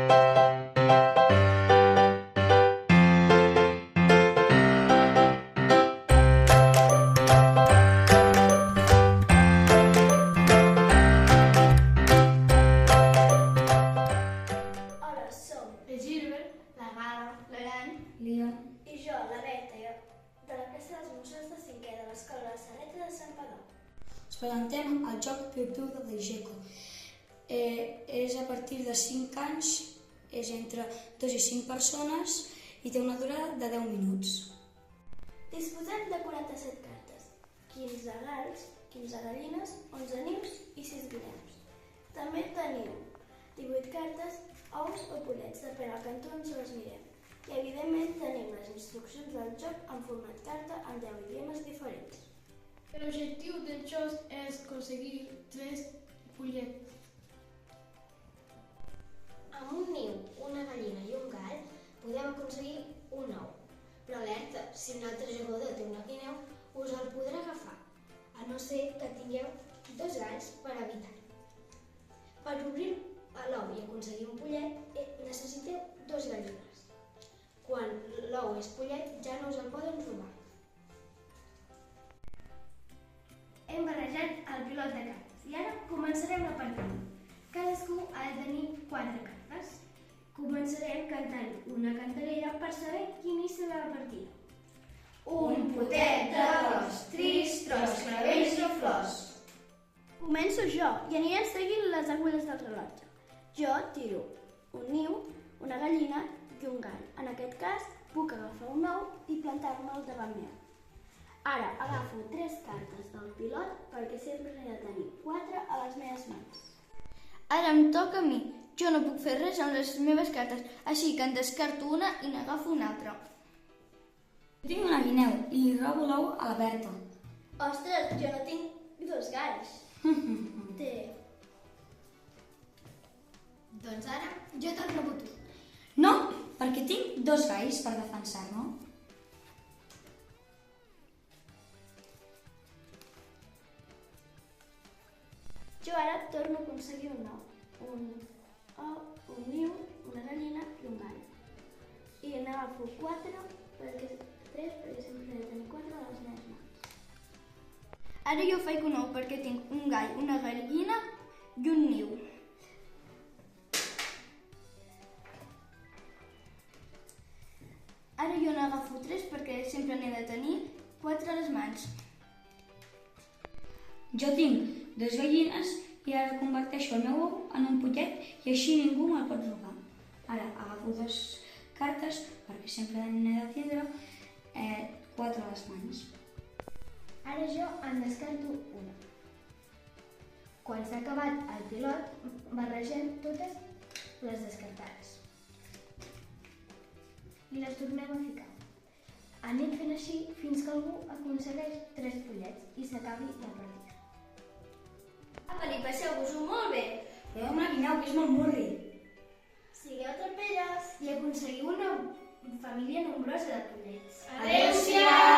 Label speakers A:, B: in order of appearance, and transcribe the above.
A: Hola, som
B: el Gilbert,
A: la Gala,
B: l'Aran,
C: Leon,
A: i jo, la Beta, de la classe dels mussons de 5è de l'Escola de Serreta de Santpedor.
C: us presentem el joc Piu-Piu de l'Igeco. És a partir de 5 anys, és entre 2 i 5 persones i té una durada de 10 minuts.
A: Disposem de 47 cartes, 15 galls, 15 gallines, 11 nius i 6 guineus. També teniu 18 cartes, ous o pollets, depèn del cantó on se les mirem. I evidentment tenim les instruccions del joc en format carta en 10 idiomes diferents.
B: l'objectiu del joc és aconseguir 3 pollets.
D: Amb un niu, una gallina i un gall podem aconseguir un ou. Però alerta, si un altre jugador té una guineu, us el podrà agafar, a no ser que tingueu 2 galls per evitar-ho. Per obrir l'ou i aconseguir un pollet, necessiteu 2 gallines. Quan l'ou és pollet, ja no us el poden robar.
A: Hem barrejat el pilot de cartes i ara començarem la partida. Cadascú ha de tenir 4 cartes. Començarem cantant una cantarella per saber qui inicia la partida.
B: Un potet d'arròs, tris-tros, clavells i flors.
A: Començo jo i anirem seguint les agulles del rellotge. Jo tiro un niu, una gallina i un gall. En aquest cas, puc agafar un ou i plantar-me al davant meu. Ara agafo 3 cartes del pilot perquè sempre n'he de tenir 4 a les meves mans.
E: Ara em toca a mi. Jo no puc fer res amb les meves cartes, així que en descarto una i n'agafo una altra.
C: Tinc una guineu i li robo l'ou a la Berta.
A: Ostres, jo no tinc 2 galls. Té.
D: Doncs ara jo te'l robo tu.
C: No, perquè tinc 2 galls per defensar-me.
A: Jo ara torno a aconseguir un ou, un niu, una gallina i un gall. I n'agafo 4 perquè sempre he de tenir 4 a les meves mans.
E: Ara jo faig un ou perquè tinc un gall, una gallina i un niu. Ara jo n'agafo 3 perquè sempre n'he de tenir 4 a les mans.
C: Jo tinc 2 gallines i ara converteixo el meu ou en un pollet i així ningú me'l pot robar. Ara agafo 2 cartes perquè sempre n'he de tindre 4 a les mans.
D: Ara jo en descarto una. Quan s'ha acabat el pilot, barregem totes les descartades. I les tornem a ficar. Anem fent així fins que algú aconsegueix 3 pollets i s'acabi la partida.
E: Apa, i passeu-vos-ho molt bé.
C: Però amb la guineu, que és molt murri.
A: Sigueu trapelles!
D: I aconseguiu una família nombrosa de pollets.
B: Adéu-siau!